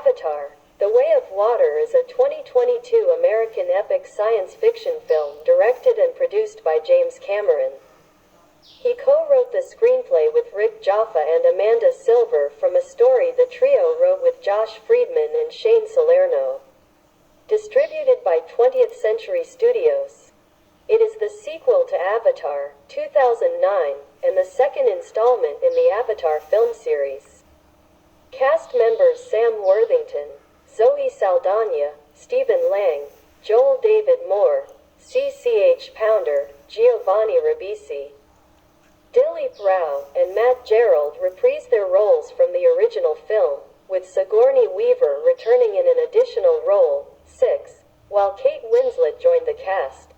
Avatar: The Way of Water is a 2022 American epic science fiction film directed and produced by James Cameron. He co-wrote the screenplay with Rick Jaffa and Amanda Silver from a story the trio wrote with Josh Friedman and Shane Salerno. Distributed by 20th Century Studios. It is the sequel to Avatar, 2009, and the second installment in the Avatar film series. Cast members Sam Worthington, Zoe Saldana, Stephen Lang, Joel David Moore, CCH Pounder, Giovanni Ribisi, Dilip Rao, and Matt Gerald reprise their roles from the original film, with Sigourney Weaver returning in an additional role, 6, while Kate Winslet joined the cast.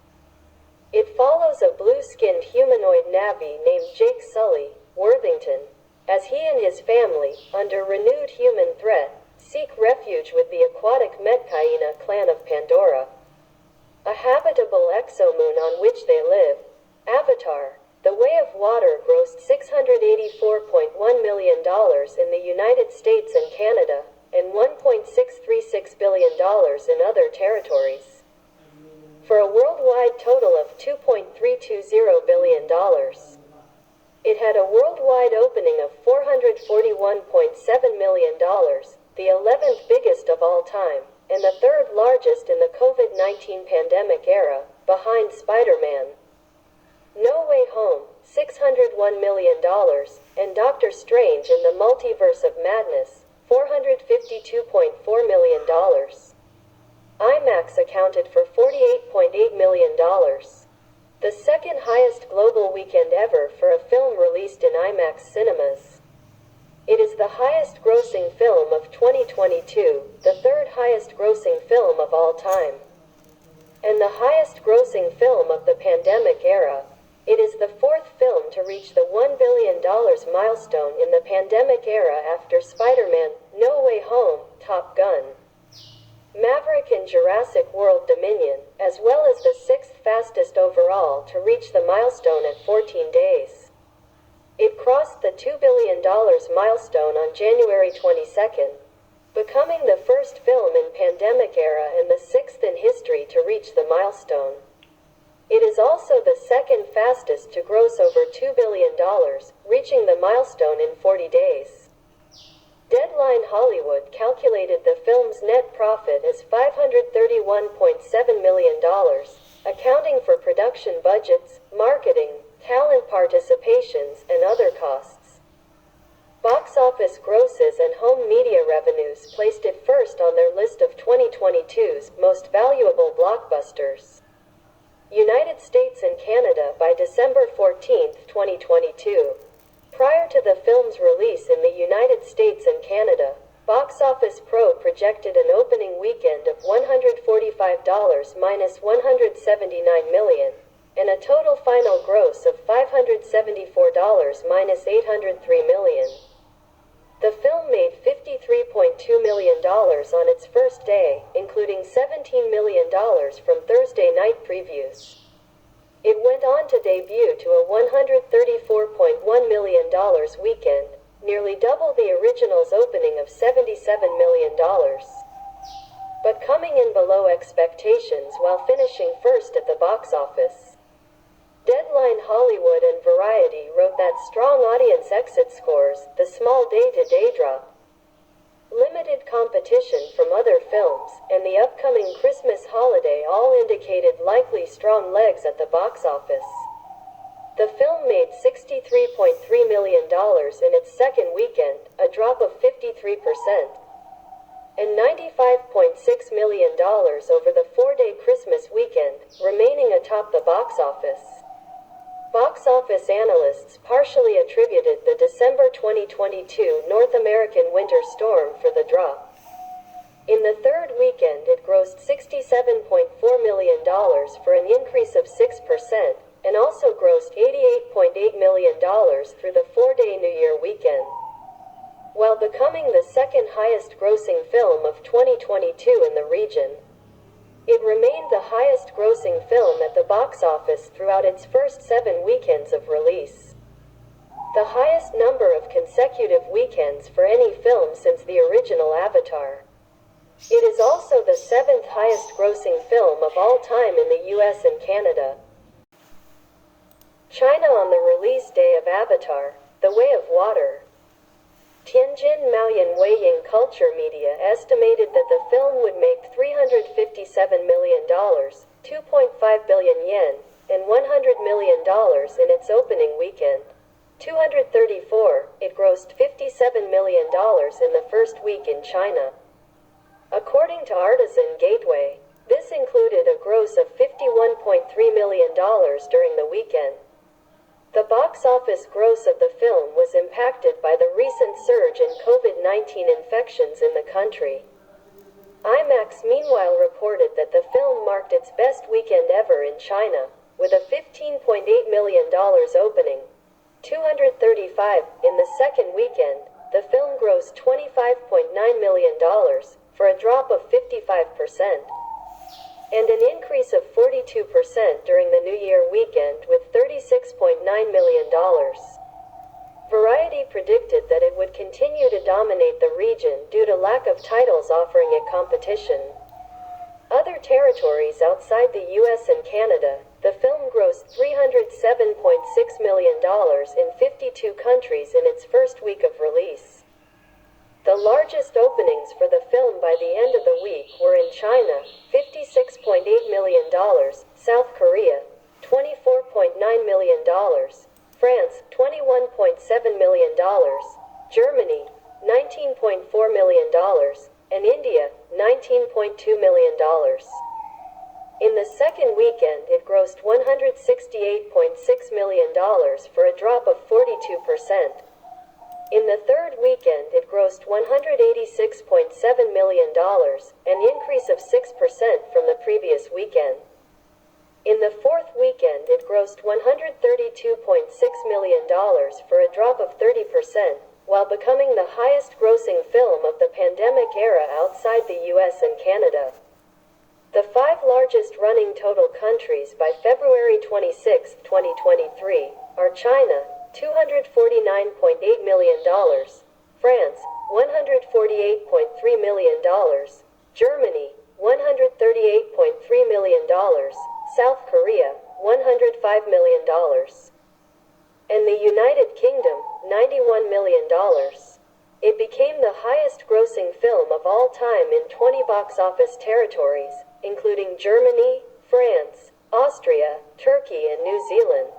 It follows a blue-skinned humanoid Na'vi named Jake Sully, Worthington, as he and his family, under renewed human threat, seek refuge with the aquatic Metkayina clan of Pandora. A habitable exomoon on which they live. Avatar: The Way of Water grossed $684.1 million in the United States and Canada, and $1.636 billion in other territories, for a worldwide total of $2.320 billion. It had a worldwide opening of $441.7 million, the 11th biggest of all time, and the third largest in the COVID-19 pandemic era, behind Spider-Man: No Way Home, $601 million, and Doctor Strange in the Multiverse of Madness, $452.4 million. IMAX accounted for $48.8 million. The second highest global weekend ever for a film released in IMAX cinemas. It is the highest grossing film of 2022, the third highest grossing film of all time, and the highest grossing film of the pandemic era. It is the fourth film to reach the $1 billion milestone in the pandemic era after Spider-Man: No Way Home, Top Gun, Maverick, and Jurassic World Dominion, as well as the sixth fastest overall to reach the milestone at 14 days. It crossed the $2 billion milestone on January 22nd, becoming the first film in pandemic era and the sixth in history to reach the milestone. It is also the second fastest to gross over $2 billion, reaching the milestone in 40 days. Deadline Hollywood calculated the film's net profit as $531.7 million, accounting for production budgets, marketing, talent participations, and other costs. Box office grosses and home media revenues placed it first on their list of 2022's most valuable blockbusters. United States and Canada by December 14, 2022. Prior to the film's release in the United States and Canada, Boxoffice Pro projected an opening weekend of $145 minus $179 million, and a total final gross of $574 minus $803 million. The film made $53.2 million on its first day, including $17 million from Thursday night previews. It went on to debut to a $134.1 million weekend, nearly double the original's opening of $77 million. But coming in below expectations while finishing first at the box office. Deadline Hollywood and Variety wrote that strong audience exit scores, the small day-to-day drop, limited competition from other films, and the upcoming Christmas holiday all indicated likely strong legs at the box office. The film made $63.3 million in its second weekend, a drop of 53%, and $95.6 million over the four-day Christmas weekend, remaining atop the box office. Box office analysts partially attributed the December 2022 North American winter storm for the drop. In the third weekend it grossed $67.4 million for an increase of 6%, and also grossed $88.8 million through the four-day New Year weekend, while becoming the second highest grossing film of 2022 in the region. It remained the highest grossing film at the box office throughout its first 7 weekends of release. The highest number of consecutive weekends for any film since the original Avatar. It is also the seventh highest grossing film of all time in the US and Canada. China on the release day of Avatar, The Way of Water. Tianjin Maoyan Weiying Culture Media estimated that the film would make $357 million, 2.5 billion yen, and $100 million in its opening weekend. 234, it grossed $57 million in the first week in China. According to Artisan Gateway, this included a gross of $51.3 million during the weekend. The box office gross of the film was impacted by the recent surge in COVID-19 infections in the country. IMAX meanwhile reported that the film marked its best weekend ever in China, with a $15.8 million opening. 235, in the second weekend, the film grossed $25.9 million, for a drop of 55%. And an increase of 42% during the New Year weekend with $36.9 million. Variety predicted that it would continue to dominate the region due to lack of titles offering it competition. Other territories outside the US and Canada, the film grossed $307.6 million in 52 countries in its first week of release. The largest openings for the film by the end of the week were in China, $56.8 million, South Korea, $24.9 million, France, $21.7 million, Germany, $19.4 million, and India, $19.2 million. In the second weekend it grossed $168.6 million for a drop of 42%. In the third weekend it grossed $186.7 million, an increase of 6% from the previous weekend. In the fourth weekend it grossed $132.6 million for a drop of 30%, while becoming the highest grossing film of the pandemic era outside the US and Canada. The five largest running total countries by February 26, 2023, are China, $249.8 million, France, $148.3 million, Germany, $138.3 million, South Korea, $105 million, and the United Kingdom, $91 million. It became the highest grossing film of all time in 20 box office territories, including Germany, France, Austria, Turkey and New Zealand.